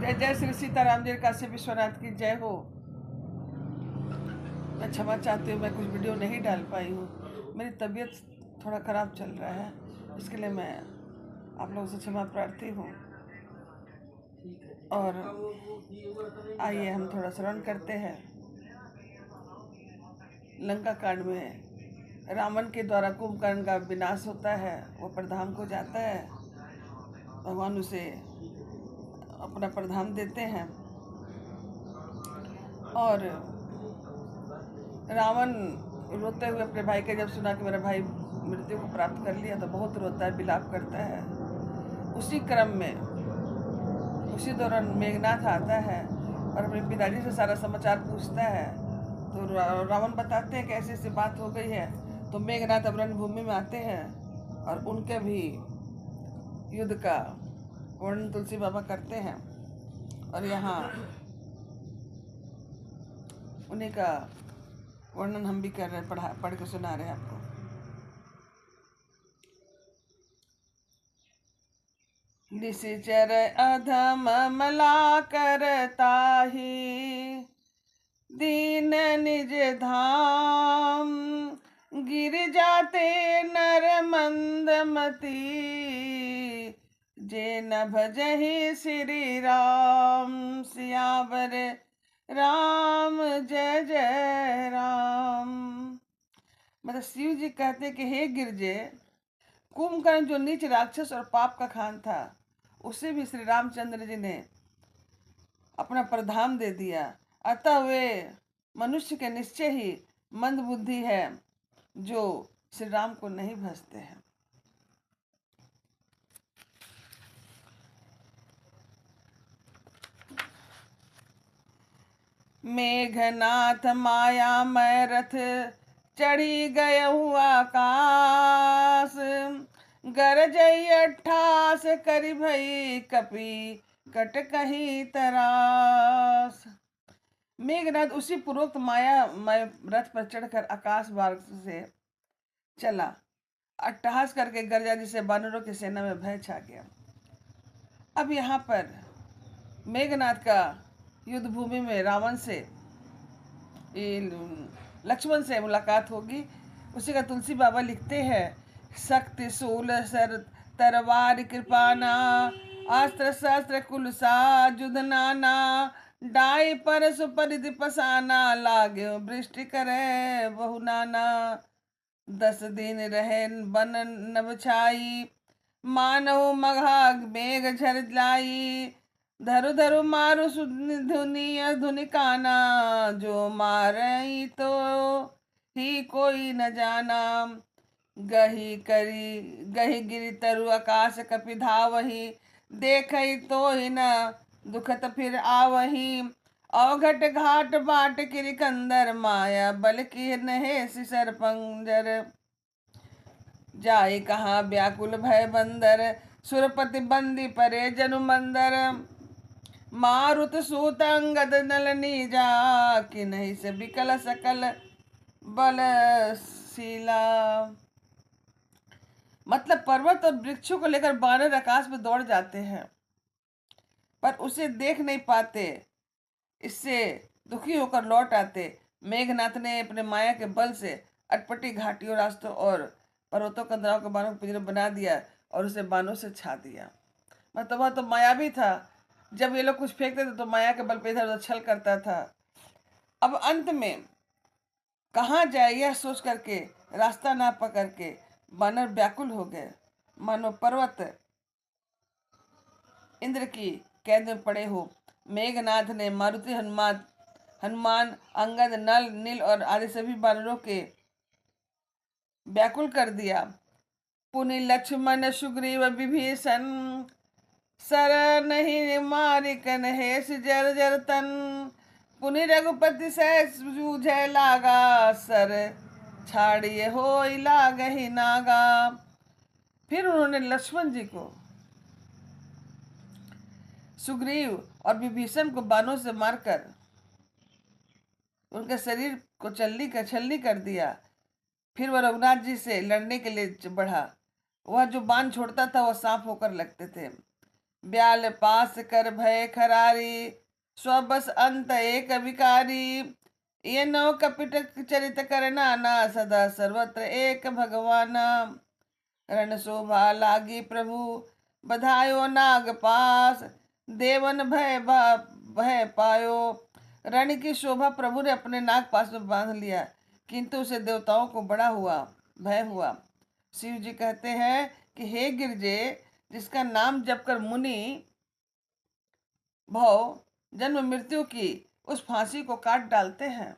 जय जय श्री सीताराम जी, काशी विश्वनाथ की जय हो। मैं क्षमा चाहती हूँ, मैं कुछ वीडियो नहीं डाल पाई हूँ। मेरी तबीयत थोड़ा ख़राब चल रहा है, इसके लिए मैं आप लोगों से क्षमा प्रार्थी हूँ। और आइए हम थोड़ा श्रवण करते हैं। लंका कांड में रावण के द्वारा कुंभकर्ण का विनाश होता है। वो प्रधान को जाता है, भगवान उसे अपना प्रधान देते हैं और रावण रोते हुए अपने भाई के जब सुना कि मेरा भाई मृत्यु को प्राप्त कर लिया तो बहुत रोता है, विलाप करता है। उसी क्रम में उसी दौरान मेघनाथ आता है और अपने पिताजी से सारा समाचार पूछता है। तो रावण बताते हैं कि ऐसी ऐसी बात हो गई है। तो मेघनाथ अब रणभूमि में आते हैं और उनके भी युद्ध का वर्णन तुलसी बाबा करते हैं और यहाँ उन्हीं का वर्णन हम भी कर रहे हैं, पढ़ के सुना रहे हैं आपको। निशिचर अधम मला करता ही, दीन निज धाम, गिर जाते नर मंदमती, जे न भजहि श्री राम, सियावर राम जय जय राम। मतलब शिव जी कहते कि हे गिरजे, कुंभकर्ण जो नीच राक्षस और पाप का खान था, उसे भी श्री रामचंद्र जी ने अपना प्रधान दे दिया। अतः वे मनुष्य के निश्चय ही मंद बुद्धि है जो श्री राम को नहीं भजते हैं। मेघनाथ माया मैं रथ चढ़ी गय आकाश, गरजई अट्ठास करी भई कपि कट कहीं तरास। मेघनाथ उसी पूर्वोक्त माया मैं रथ पर चढ़कर आकाश मार्ग से चला। अट्टहास करके गर्जा जिसे बानरों की सेना में भय छा गया। अब यहाँ पर मेघनाथ का युद्ध भूमि में रावण से, लक्ष्मण से मुलाकात होगी। उसी का तुलसी बाबा लिखते हैं, शक्ति शूल सर तरवार कृपाना, अस्त्र शस्त्र कुलसा जुद नाना, डाई पर सुपरिधि पसाना, लागे वृष्टि करे बहु नाना। 10 दिन रहे बन नभ छाई, मानव मघा मेघ झर लाई, धरु धरु मारु धुनि धुनि काना, जो मारई तो ही कोई न जाना। गही गिरी तरु आकाश कपि धावही, देखई तो ही न दुखत फिर आवही। अवघट घाट बाट किरिकंदर, माया बल की नहे सिसर पंजर। जाय कहाँ व्याकुल भय बंदर, सुरपति बंदी परे जनु मंदर। मारुत सूत अंगद नल नीजा, कि नहीं से विकल सकल बलशीला। मतलब पर्वत और वृक्षों को लेकर बानर आकाश में दौड़ जाते हैं पर उसे देख नहीं पाते, इससे दुखी होकर लौट आते। मेघनाथ ने अपने माया के बल से अटपटी घाटियों, रास्तों और पर्वतों कंदराओं के बानों को पिंजरे बना दिया और उसे बानों से छा दिया। मतलब वह तो माया भी था, जब ये लोग कुछ फेंकते थे तो माया के बल पे इधर उधर छल करता था। अब अंत में कहाँ जाए यह सोच करके रास्ता ना पकड़ के बानर व्याकुल हो गए, मानो पर्वत इंद्र की कैद में पड़े हो। मेघनाथ ने मारुति हनुमान अंगद नल नील और आदि सभी बानरों के व्याकुल कर दिया। पुनि लक्ष्मण सुग्रीव विभीषण, सर नहीं मारिक नहेश जर जर तन। पुनि रघुपति से जूझे लागा, सर छाड़िए हो लागहि नागा। फिर उन्होंने लक्ष्मण जी को, सुग्रीव और विभीषण को बाणों से मारकर उनके शरीर को छलनी कर दिया। फिर वह रघुनाथ जी से लड़ने के लिए बढ़ा। वह जो बाण छोड़ता था वह सांप होकर लगते थे। ब्याल पास कर भय खरारी, स्वबस अंत एक विकारी। ये नौ कपिट चरित कर नाना, सदा सर्वत्र एक भगवान। रण शोभा लागी प्रभु, बधायो नाग पास, देवन भय पायो। रण की शोभा प्रभु ने अपने नाग पास में बांध लिया, किंतु उसे देवताओं को बड़ा भय हुआ। शिव जी कहते हैं कि हे गिरजे, जिसका नाम जप कर मुनि भव जन्म मृत्यु की उस फांसी को काट डालते हैं,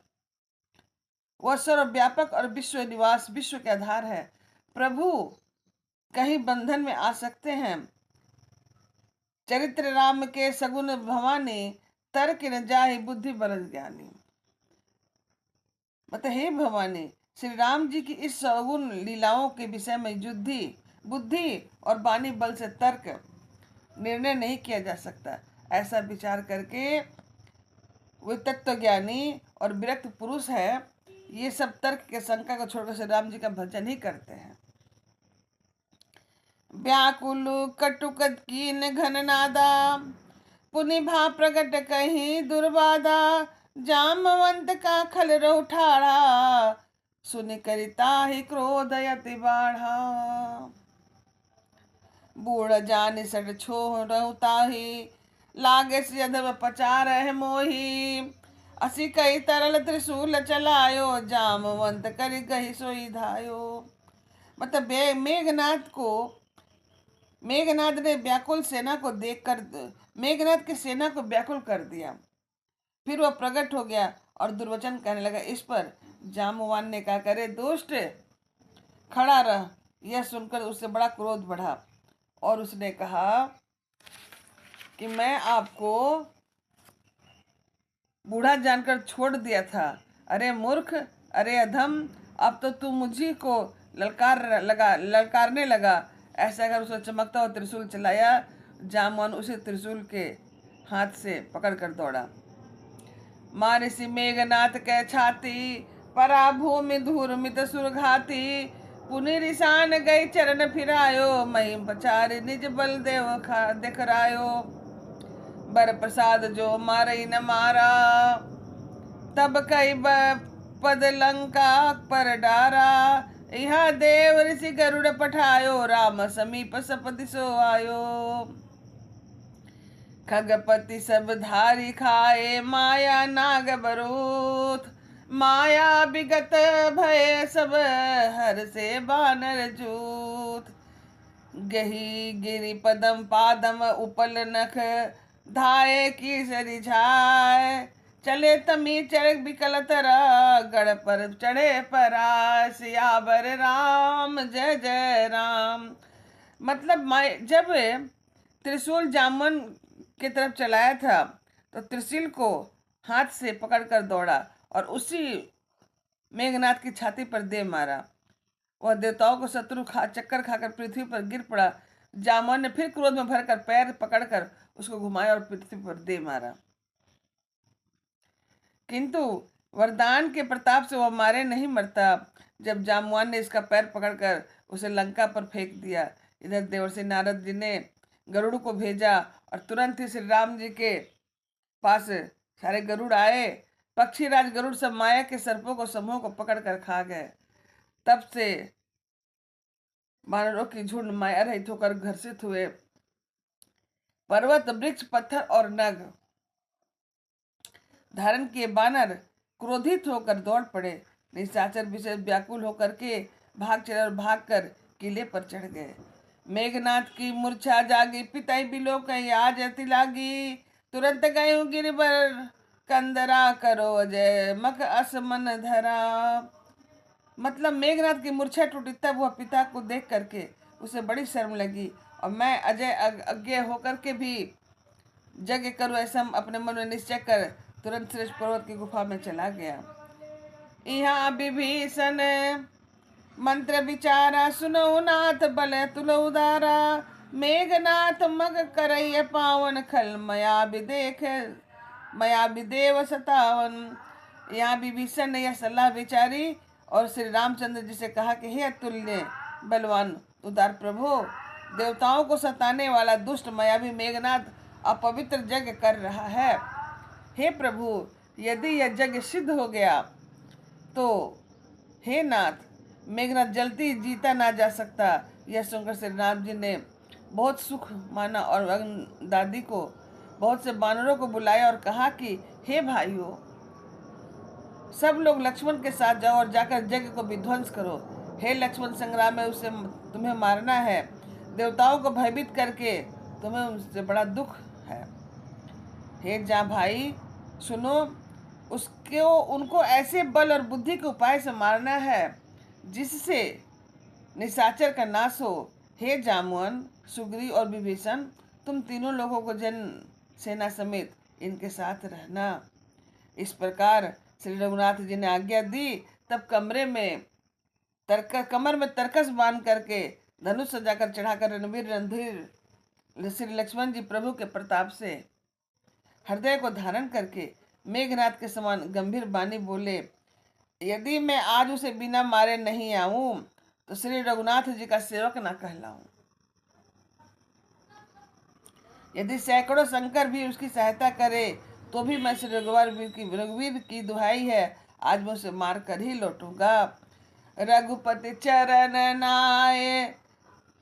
वह सर्वव्यापक और विश्व निवास, विश्व के आधार है। प्रभु कहीं बंधन में आ सकते हैं। चरित्र राम के सगुन भवानी, तर्क न जाहि बुद्धि बलद ज्ञानी। मतलब हे भवानी, श्री राम जी की इस सगुन लीलाओं के विषय में बुद्धि और वाणी बल से तर्क निर्णय नहीं किया जा सकता। ऐसा विचार करके वे तत्व ज्ञानी और विरक्त पुरुष है, ये सब तर्क के शंका को छोड़कर श्री राम जी का भजन ही करते हैं। व्याकुल कटुकत कीन घन नादा, पुनि भा प्रगट कहीं दुर्बादा। जामवंत का खल रहो ठाड़ा, सुनि करिता ही क्रोध यति बाढ़ा। बूढ़ जान सट छो रहताही, लागे से यदव पचार है मोही। असी कई तरल त्रिशूल चलायो, जामवंत करि गही सोई धायो। मतलब मेघनाद ने व्याकुल सेना को देखकर मेघनाद की सेना को व्याकुल कर दिया। फिर वह प्रकट हो गया और दुर्वचन कहने लगा। इस पर जामवान ने कहा, करे दुष्ट खड़ा रह। यह सुनकर उससे बड़ा क्रोध बढ़ा और उसने कहा कि मैं आपको बूढ़ा जानकर छोड़ दिया था। अरे मूर्ख, अरे अधम, अब तो तू मुझी को ललकारने लगा। ऐसा कर उसने चमकता हुआ त्रिशूल चलाया। जामवान उसे त्रिशूल के हाथ से पकड़ कर दौड़ा। मारिसी मेघनाथ के छाती, परा भूमि धूर मित सुरघाती। पुनि रिसान गई चरण फिरायो, महिम पचारि निज बल देव दिखरायो। बर प्रसाद जो मारई न मारा, तब कई पद लंका पर डारा। यहाँ देव ऋषि गरुड़ पठायो, राम समीप सपति सो आयो। खगपति सब धारी खाए, माया नाग बरूथ। माया विगत भय सब, हर से बानर जूथ। गही गिरि पदम पादम उपल नख, धाये की सरिझाय। चले तमी चढ़ बिकल तरा, गढ़ पर चढ़े परा। सियावर राम जय जय राम। मतलब जब त्रिशूल जामन की तरफ चलाया था तो त्रिशूल को हाथ से पकड़कर दौड़ा और उसी मेघनाथ की छाती पर दे मारा। वह देवताओं को चक्कर खाकर पृथ्वी पर गिर पड़ा। जामवन ने फिर क्रोध में भरकर पैर पकड़कर उसको घुमाया और पृथ्वी पर दे मारा, किंतु वरदान के प्रताप से वह मारे नहीं मरता। जब जामवान ने इसका पैर पकड़कर उसे लंका पर फेंक दिया। इधर देवर्षि नारद जी ने गरुड़ को भेजा और तुरंत ही श्री राम जी के पास सारे गरुड़ आए। पक्षीराज गरुड़ सब माया के सर्पों को समूह को पकड़कर खा गए। तब से वानरों की झुंड माया रहित होकर घर्षित हुए। पर्वत, वृक्ष, पत्थर और नग धारण किए बानर क्रोधित होकर दौड़ पड़े। निशाचर विशेष व्याकुल होकर के भाग चले और भागकर किले पर चढ़ गए। मेघनाथ की मूर्छा जागी, पिताई बिलो कहीं आज अति लागी। तुरंत गये गिरबर कंदरा, करो जय मख असमन धरा। मतलब मेघनाथ की मूर्छा टूटी, तब वह पिता को देख करके उसे बड़ी शर्म लगी और मैं अजय अज्ञ होकर के भी यज्ञ करूँ ऐसा अपने मन में निश्चय कर तुरंत श्रेष्ठ पर्वत की गुफा में चला गया। यहाँ विभीषण मंत्र विचारा, सुनो नाथ बल तुल उदारा। मेघनाथ मग करैय पावन, खल मया विदेव सतावन। यहाँ विभीषण ने यह सलाह विचारी और श्री रामचंद्र जी से कहा कि हे अतुल्य बलवान उदार प्रभु, देवताओं को सताने वाला दुष्ट मायावी मेघनाथ अपवित्र यज्ञ कर रहा है। हे प्रभु, यदि यह यज्ञ सिद्ध हो गया तो हे नाथ, मेघनाथ जलती जीता ना जा सकता। यह सुनकर श्रीनाथ जी ने बहुत सुख माना और दादी को बहुत से बानरों को बुलाया और कहा कि हे भाइयों, सब लोग लक्ष्मण के साथ जाओ और जाकर यज्ञ को विध्वंस करो। हे लक्ष्मण, संग्राम में उसे तुम्हें मारना है। देवताओं को भयभीत करके तुम्हें उससे बड़ा दुख है। हे जा भाई सुनो, उसको उनको ऐसे बल और बुद्धि के उपाय से मारना है जिससे निशाचर का नाश हो। हे जामुन, सुग्रीव और विभीषण, तुम तीनों लोगों को जन सेना समेत इनके साथ रहना। इस प्रकार श्री रघुनाथ जी ने आज्ञा दी। तब कमर में तरकस बांध करके धनुष सजाकर चढ़ाकर रणवीर रणधीर श्री लक्ष्मण जी प्रभु के प्रताप से हृदय को धारण करके मेघनाथ के समान गंभीर वाणी बोले, यदि मैं आज उसे बिना मारे नहीं आऊं तो श्री रघुनाथ जी का सेवक ना कहलाऊं। यदि सैकड़ों शंकर भी उसकी सहायता करे तो भी मैं श्री रघुवीर की दुहाई है, आज मैं उसे मार कर ही लौटूंगा। रघुपति चरण नाये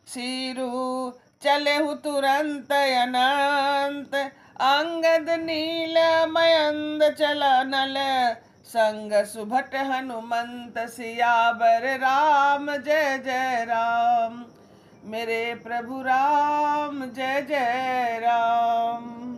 सिरु, चले हु तुरंत अनंत। अंगद नील मयंद चला नल, संग सुभट हनुमंत सियावर राम। जय जय राम, मेरे प्रभु राम, जय जय राम।